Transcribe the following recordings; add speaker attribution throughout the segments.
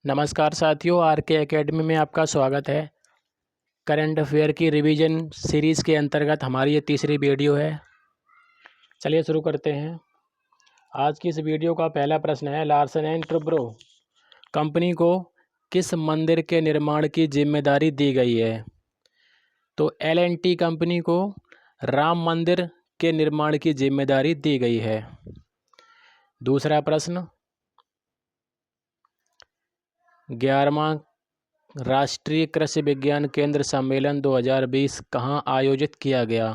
Speaker 1: नमस्कार साथियों, आर के एकेडमी में आपका स्वागत है। करंट अफेयर की रिवीजन सीरीज़ के अंतर्गत हमारी ये तीसरी वीडियो है। चलिए शुरू करते हैं। आज की इस वीडियो का पहला प्रश्न है, लार्सन एंड टुब्रो कंपनी को किस मंदिर के निर्माण की जिम्मेदारी दी गई है? तो L&T कंपनी को राम मंदिर के निर्माण की जिम्मेदारी दी गई है। दूसरा प्रश्न, 11वां राष्ट्रीय कृषि विज्ञान केंद्र सम्मेलन 2020 कहाँ आयोजित किया गया?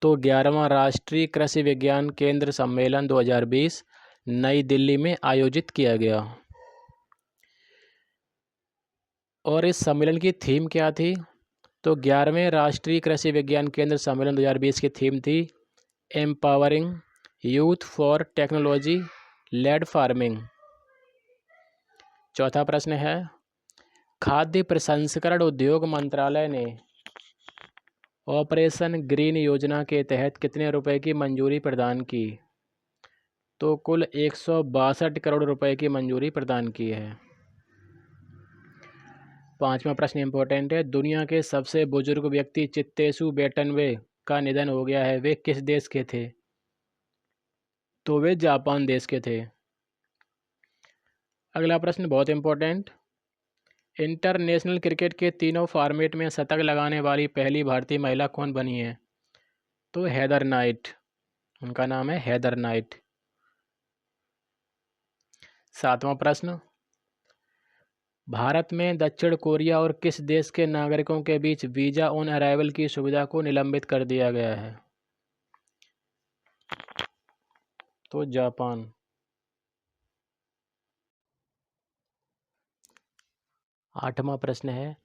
Speaker 1: तो 11वां राष्ट्रीय कृषि विज्ञान केंद्र सम्मेलन 2020 नई दिल्ली में आयोजित किया गया। और इस सम्मेलन की थीम क्या थी? तो 11वें राष्ट्रीय कृषि विज्ञान केंद्र सम्मेलन 2020 की थीम थी empowering youth for technology led farming. चौथा प्रश्न है, खाद्य प्रसंस्करण उद्योग मंत्रालय ने ऑपरेशन ग्रीन योजना के तहत कितने रुपए की मंजूरी प्रदान की? तो कुल 162 करोड़ रुपए की मंजूरी प्रदान की है। पांचवा प्रश्न इंपॉर्टेंट है, दुनिया के सबसे बुजुर्ग व्यक्ति चित्तेसु बेटनवे का निधन हो गया है। वे किस देश के थे? तो वे जापान देश के थे। अगला प्रश्न बहुत इंपॉर्टेंट, इंटरनेशनल क्रिकेट के तीनों फॉर्मेट में शतक लगाने वाली पहली भारतीय महिला कौन बनी है? तो हेदर नाइट, उनका नाम है हेदर नाइट। सातवां प्रश्न, भारत में दक्षिण कोरिया और किस देश के नागरिकों के बीच वीजा ऑन अराइवल की सुविधा को निलंबित कर दिया गया है? तो जापान। आठवां प्रश्न है,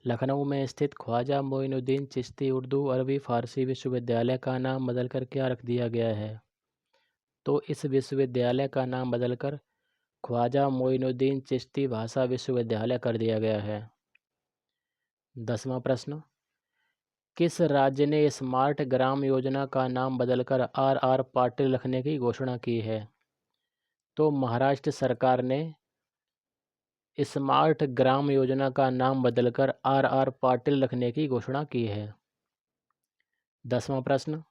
Speaker 1: लखनऊ में स्थित ख्वाजा मोइनुद्दीन चिश्ती उर्दू अरबी फारसी विश्वविद्यालय का नाम बदलकर क्या रख दिया गया है? तो इस विश्वविद्यालय का नाम बदलकर ख्वाजा मोइनुद्दीन चिश्ती भाषा विश्वविद्यालय कर दिया गया है। 10वां प्रश्न, किस राज्य ने स्मार्ट ग्राम योजना का नाम बदलकर RR पाटिल रखने की घोषणा की है? तो महाराष्ट्र सरकार ने स्मार्ट ग्राम योजना का नाम बदलकर RR पाटिल रखने की घोषणा की है। 10वां प्रश्न,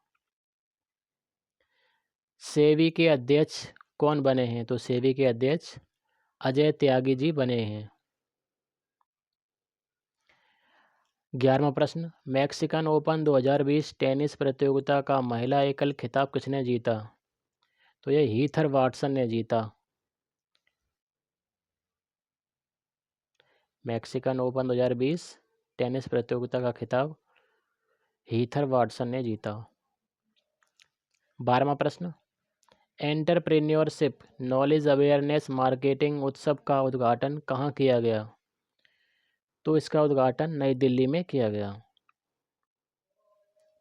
Speaker 1: सेबी के अध्यक्ष कौन बने हैं? तो सेबी के अध्यक्ष अजय त्यागी जी बने हैं। 11वां प्रश्न, मैक्सिकन ओपन 2020 टेनिस प्रतियोगिता का महिला एकल खिताब किसने जीता? तो यह हीथर वाटसन ने जीता। मैक्सिकन ओपन 2020 टेनिस प्रतियोगिता का खिताब हीथर वाटसन ने जीता। 12वां प्रश्न, एंटरप्रेन्योरशिप नॉलेज अवेयरनेस मार्केटिंग उत्सव का उद्घाटन कहाँ किया गया? तो इसका उद्घाटन नई दिल्ली में किया गया।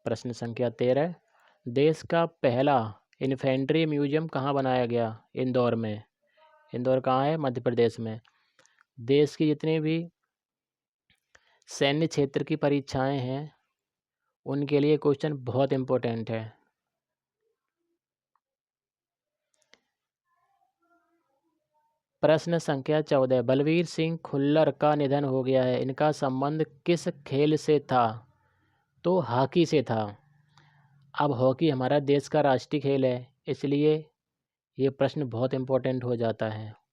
Speaker 1: प्रश्न संख्या 13, देश का पहला इन्फेंट्री म्यूजियम कहाँ बनाया गया? इंदौर में। इंदौर कहाँ है? मध्य प्रदेश में। देश की जितनी भी सैन्य क्षेत्र की परीक्षाएं हैं उनके लिए क्वेश्चन बहुत इंपॉर्टेंट है। प्रश्न संख्या 14, बलवीर सिंह खुल्लर का निधन हो गया है। इनका संबंध किस खेल से था? तो हॉकी से था। अब हॉकी हमारा देश का राष्ट्रीय खेल है, इसलिए ये प्रश्न बहुत इंपॉर्टेंट हो जाता है।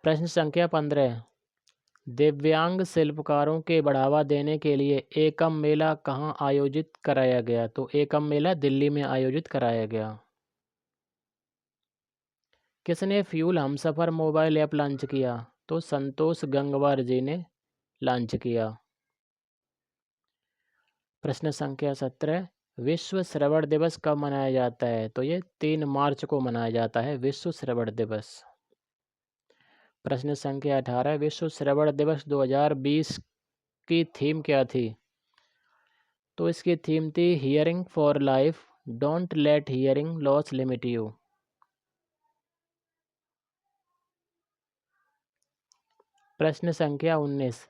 Speaker 1: प्रश्न संख्या 15, दिव्यांग शिल्पकारों के बढ़ावा देने के लिए एकम मेला कहाँ आयोजित कराया गया? तो एकम मेला दिल्ली में आयोजित कराया गया। किसने fuel Humsafar mobile app launch किया? तो संतोष गंगवार जी ने लॉन्च किया। प्रश्न संख्या 17, विश्व श्रवण दिवस कब मनाया जाता है? तो ये 3 मार्च को मनाया जाता है विश्व श्रवण दिवस। प्रश्न संख्या 18, विश्व श्रवण दिवस 2020 की थीम क्या थी? तो इसकी थीम थी hearing for life, don't let hearing loss limit you. प्रश्न संख्या 19,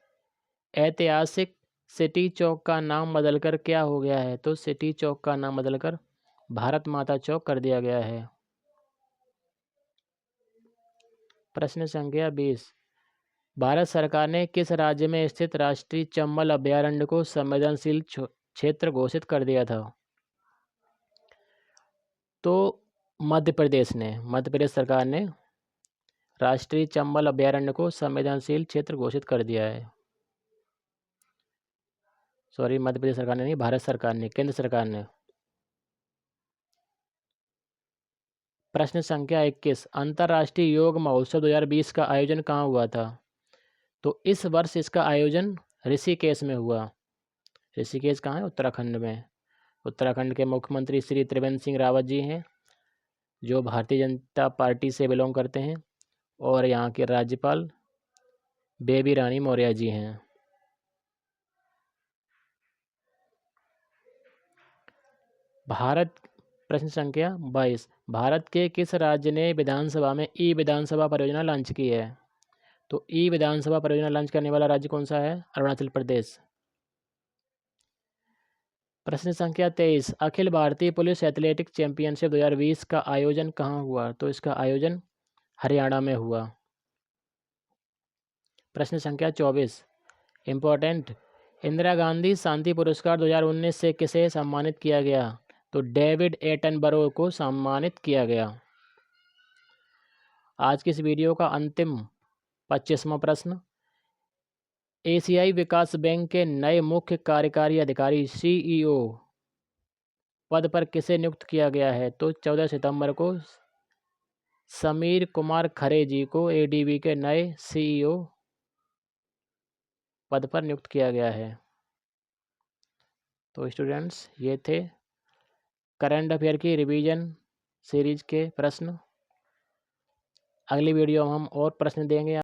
Speaker 1: ऐतिहासिक सिटी चौक का नाम बदलकर क्या हो गया है? तो सिटी चौक का नाम बदलकर भारत माता चौक कर दिया गया है। प्रश्न संख्या 20। भारत सरकार ने किस राज्य में स्थित राष्ट्रीय चंबल अभयारण्य को संवेदनशील क्षेत्र घोषित कर दिया था? तो मध्य प्रदेश सरकार ने राष्ट्रीय चंबल अभयारण्य को संवेदनशील क्षेत्र घोषित कर दिया है। सॉरी, मध्य प्रदेश सरकार ने नहीं, भारत सरकार ने, केंद्र सरकार ने। प्रश्न संख्या 21। अंतर्राष्ट्रीय योग महोत्सव 2020 का आयोजन कहाँ हुआ था? तो इस वर्ष इसका आयोजन ऋषिकेश में हुआ। ऋषिकेश कहाँ है? उत्तराखंड में। उत्तराखंड के मुख्यमंत्री श्री त्रिवेंद्र सिंह रावत जी हैं, जो भारतीय जनता पार्टी से बिलोंग करते हैं, और यहाँ के राज्यपाल बेबी रानी मौर्य जी हैं। प्रश्न संख्या 22। भारत के किस राज्य ने विधानसभा में ई विधानसभा परियोजना लॉन्च की है? तो ई विधानसभा परियोजना लॉन्च करने वाला राज्य कौन सा है? अरुणाचल प्रदेश। प्रश्न संख्या 23। Akhil Bharatiya police athletics championship 2020 का आयोजन कहाँ हुआ? तो इसका आयोजन हरियाणा में हुआ। प्रश्न संख्या 24। इम्पोर्टेंट, इंदिरा गांधी शांति पुरस्कार 2019 से किसे सम्मानित किया गया? तो डेविड एटनबरो को सम्मानित किया गया। आज की इस वीडियो का अंतिम 25वां प्रश्न। एशियाई विकास बैंक के नए मुख्य कार्यकारी अधिकारी CEO पद पर किसे नियुक्त किया गया है? तो 14 सितंबर को समीर कुमार खरे जी को ADB के नए CEO पद पर नियुक्त किया गया है। तो स्टूडेंट्स, ये थे करंट अफेयर की रिवीजन सीरीज के प्रश्न। अगली वीडियो में हम और प्रश्न देंगे।